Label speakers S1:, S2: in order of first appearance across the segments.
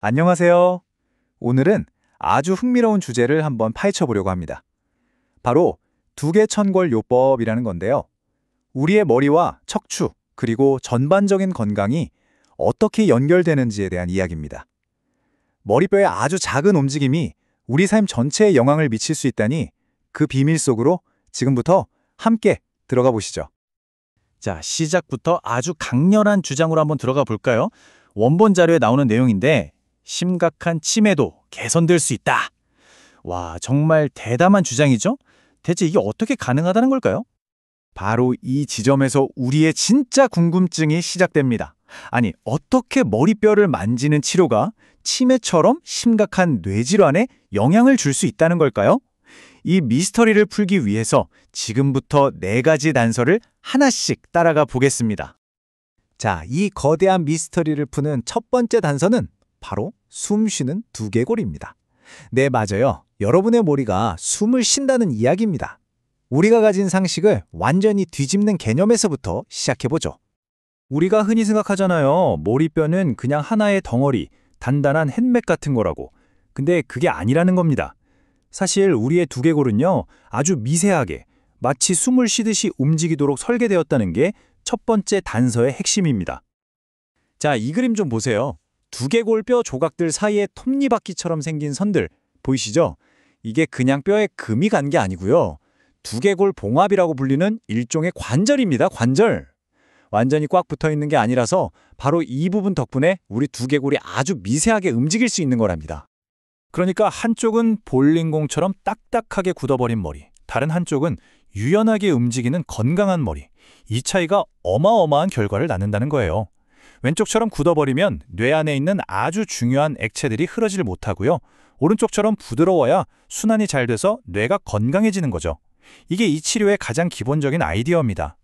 S1: 안녕하세요. 오늘은 아주 흥미로운 주제를 한번 파헤쳐 보려고 합니다. 바로 두개천골요법이라는 건데요. 우리의 머리와 척추, 그리고 전반적인 건강이 어떻게 연결되는지에 대한 이야기입니다. 머리뼈의 아주 작은 움직임이 우리 삶 전체에 영향을 미칠 수 있다니 그 비밀 속으로 지금부터 함께 들어가 보시죠.
S2: 자, 시작부터 아주 강렬한 주장으로 한번 들어가 볼까요? 원본 자료에 나오는 내용인데 심각한 치매도 개선될 수 있다. 와, 정말 대담한 주장이죠? 대체 이게 어떻게 가능하다는 걸까요?
S1: 바로 이 지점에서 우리의 진짜 궁금증이 시작됩니다. 아니, 어떻게 머리뼈를 만지는 치료가 치매처럼 심각한 뇌질환에 영향을 줄 수 있다는 걸까요? 이 미스터리를 풀기 위해서 지금부터 4가지 단서를 하나씩 따라가 보겠습니다. 자, 이 거대한 미스터리를 푸는 첫 번째 단서는 바로 숨 쉬는 두개골입니다. 네, 맞아요. 여러분의 머리가 숨을 쉰다는 이야기입니다. 우리가 가진 상식을 완전히 뒤집는 개념에서부터 시작해보죠. 우리가 흔히 생각하잖아요. 머리뼈는 그냥 하나의 덩어리, 단단한 햇맥 같은 거라고. 근데 그게 아니라는 겁니다. 사실 우리의 두개골은요, 아주 미세하게, 마치 숨을 쉬듯이 움직이도록 설계되었다는 게 첫 번째 단서의 핵심입니다. 자, 이 그림 좀 보세요. 두개골뼈 조각들 사이에 톱니바퀴처럼 생긴 선들, 보이시죠? 이게 그냥 뼈에 금이 간 게 아니고요. 두개골 봉합이라고 불리는 일종의 관절입니다, 관절. 완전히 꽉 붙어 있는 게 아니라서 바로 이 부분 덕분에 우리 두개골이 아주 미세하게 움직일 수 있는 거랍니다. 그러니까 한쪽은 볼링공처럼 딱딱하게 굳어버린 머리, 다른 한쪽은 유연하게 움직이는 건강한 머리. 이 차이가 어마어마한 결과를 낳는다는 거예요. 왼쪽처럼 굳어버리면 뇌 안에 있는 아주 중요한 액체들이 흐르질 못하고요. 오른쪽처럼 부드러워야 순환이 잘 돼서 뇌가 건강해지는 거죠. 이게 이 치료의 가장 기본적인 아이디어입니다.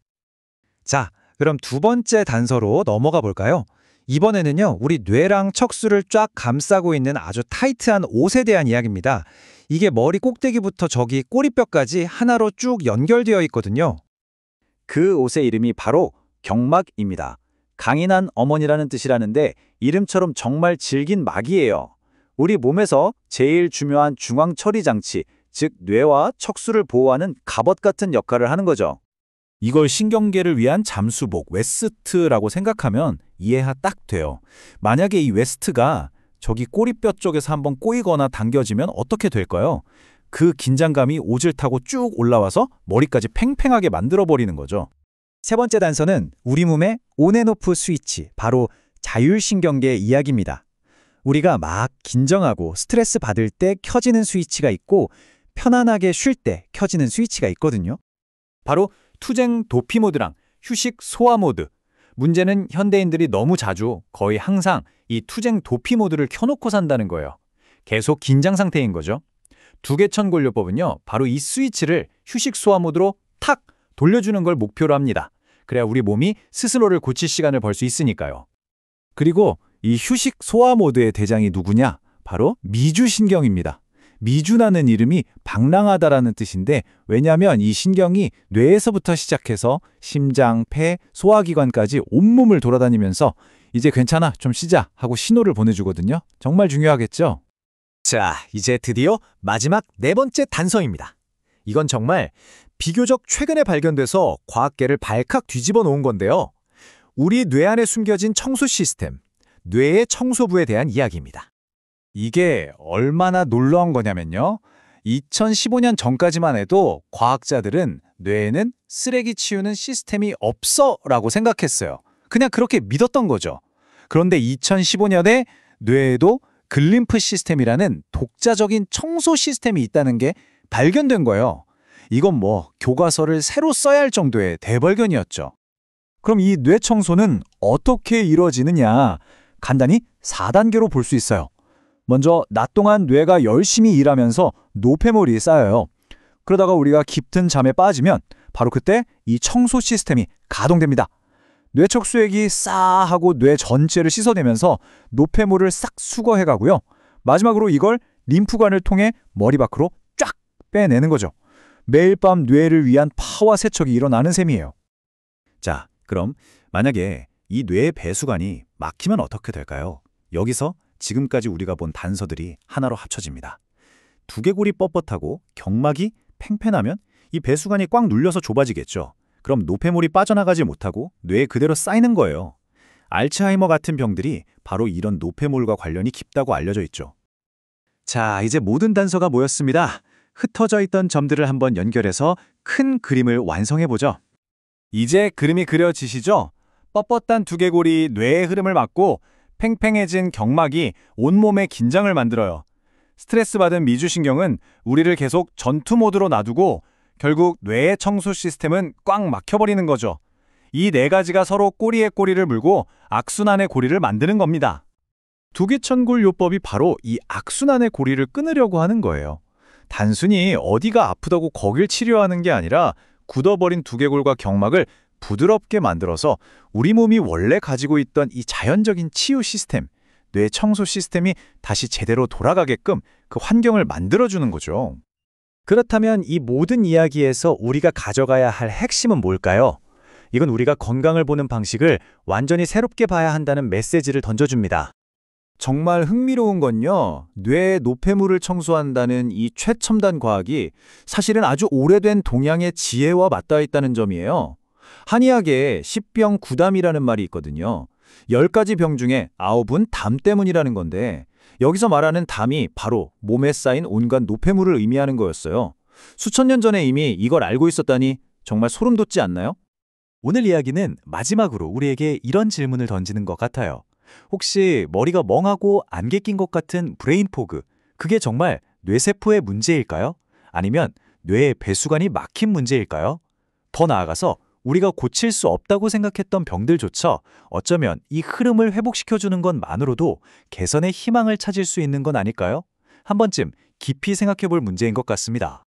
S1: 자, 그럼 두 번째 단서로 넘어가 볼까요? 이번에는요, 우리 뇌랑 척수를 쫙 감싸고 있는 아주 타이트한 옷에 대한 이야기입니다. 이게 머리 꼭대기부터 저기 꼬리뼈까지 하나로 쭉 연결되어 있거든요. 그 옷의 이름이 바로 경막입니다. 강인한 어머니라는 뜻이라는데 이름처럼 정말 질긴 막이에요. 우리 몸에서 제일 중요한 중앙 처리 장치, 즉 뇌와 척수를 보호하는 갑옷 같은 역할을 하는 거죠. 이걸 신경계를 위한 잠수복, 웨스트라고 생각하면 이해가 딱 돼요. 만약에 이 웨스트가 저기 꼬리뼈 쪽에서 한번 꼬이거나 당겨지면 어떻게 될까요? 그 긴장감이 옷을 타고 쭉 올라와서 머리까지 팽팽하게 만들어버리는 거죠. 세 번째 단서는 우리 몸의 온앤오프 스위치, 바로 자율신경계 이야기입니다. 우리가 막 긴장하고 스트레스 받을 때 켜지는 스위치가 있고 편안하게 쉴 때 켜지는 스위치가 있거든요. 바로 투쟁 도피 모드랑 휴식 소화 모드. 문제는 현대인들이 너무 자주, 거의 항상 이 투쟁 도피 모드를 켜놓고 산다는 거예요. 계속 긴장 상태인 거죠. 두개천골요법은요, 바로 이 스위치를 휴식 소화 모드로 탁 돌려주는 걸 목표로 합니다. 그래야 우리 몸이 스스로를 고칠 시간을 벌 수 있으니까요. 그리고 이 휴식 소화 모드의 대장이 누구냐? 바로 미주신경입니다. 미주라는 이름이 방랑하다라는 뜻인데, 왜냐하면 이 신경이 뇌에서부터 시작해서 심장, 폐, 소화기관까지 온몸을 돌아다니면서 이제 괜찮아, 좀 쉬자 하고 신호를 보내주거든요. 정말 중요하겠죠? 자, 이제 드디어 마지막 4번째 단서입니다. 이건 정말 비교적 최근에 발견돼서 과학계를 발칵 뒤집어 놓은 건데요. 우리 뇌 안에 숨겨진 청소 시스템, 뇌의 청소부에 대한 이야기입니다. 이게 얼마나 놀라운 거냐면요. 2015년 전까지만 해도 과학자들은 뇌에는 쓰레기 치우는 시스템이 없어 라고 생각했어요. 그냥 그렇게 믿었던 거죠. 그런데 2015년에 뇌에도 글림프 시스템이라는 독자적인 청소 시스템이 있다는 게 발견된 거예요. 이건 뭐 교과서를 새로 써야 할 정도의 대발견이었죠. 그럼 이 뇌 청소는 어떻게 이루어지느냐? 간단히 4단계로 볼 수 있어요. 먼저 낮 동안 뇌가 열심히 일하면서 노폐물이 쌓여요. 그러다가 우리가 깊은 잠에 빠지면 바로 그때 이 청소 시스템이 가동됩니다. 뇌척수액이 싸 하고 뇌 전체를 씻어내면서 노폐물을 싹 수거해가고요. 마지막으로 이걸 림프관을 통해 머리 밖으로 쫙 빼내는 거죠. 매일 밤 뇌를 위한 파워 세척이 일어나는 셈이에요. 자, 그럼 만약에 이 뇌 배수관이 막히면 어떻게 될까요? 여기서 지금까지 우리가 본 단서들이 하나로 합쳐집니다. 두개골이 뻣뻣하고 경막이 팽팽하면 이 배수관이 꽉 눌려서 좁아지겠죠. 그럼 노폐물이 빠져나가지 못하고 뇌에 그대로 쌓이는 거예요. 알츠하이머 같은 병들이 바로 이런 노폐물과 관련이 깊다고 알려져 있죠.
S2: 자, 이제 모든 단서가 모였습니다. 흩어져 있던 점들을 한번 연결해서 큰 그림을 완성해보죠.
S1: 이제 그림이 그려지시죠? 뻣뻣한 두개골이 뇌의 흐름을 막고 팽팽해진 경막이 온몸에 긴장을 만들어요. 스트레스 받은 미주신경은 우리를 계속 전투 모드로 놔두고 결국 뇌의 청소 시스템은 꽉 막혀버리는 거죠. 이 네 가지가 서로 꼬리에 꼬리를 물고 악순환의 고리를 만드는 겁니다. 두개천골요법이 바로 이 악순환의 고리를 끊으려고 하는 거예요. 단순히 어디가 아프다고 거길 치료하는 게 아니라 굳어버린 두개골과 경막을 부드럽게 만들어서 우리 몸이 원래 가지고 있던 이 자연적인 치유 시스템, 뇌 청소 시스템이 다시 제대로 돌아가게끔 그 환경을 만들어주는 거죠.
S2: 그렇다면 이 모든 이야기에서 우리가 가져가야 할 핵심은 뭘까요? 이건 우리가 건강을 보는 방식을 완전히 새롭게 봐야 한다는 메시지를 던져줍니다.
S1: 정말 흥미로운 건요, 뇌의 노폐물을 청소한다는 이 최첨단 과학이 사실은 아주 오래된 동양의 지혜와 맞닿아 있다는 점이에요. 한의학에 십병 구담이라는 말이 있거든요. 10가지 병 중에 9은 담 때문이라는 건데 여기서 말하는 담이 바로 몸에 쌓인 온갖 노폐물을 의미하는 거였어요. 수천 년 전에 이미 이걸 알고 있었다니 정말 소름 돋지 않나요?
S2: 오늘 이야기는 마지막으로 우리에게 이런 질문을 던지는 것 같아요. 혹시 머리가 멍하고 안개 낀 것 같은 브레인 포그, 그게 정말 뇌세포의 문제일까요? 아니면 뇌의 배수관이 막힌 문제일까요? 더 나아가서 우리가 고칠 수 없다고 생각했던 병들조차 어쩌면 이 흐름을 회복시켜주는 것만으로도 개선의 희망을 찾을 수 있는 건 아닐까요? 한 번쯤 깊이 생각해 볼 문제인 것 같습니다.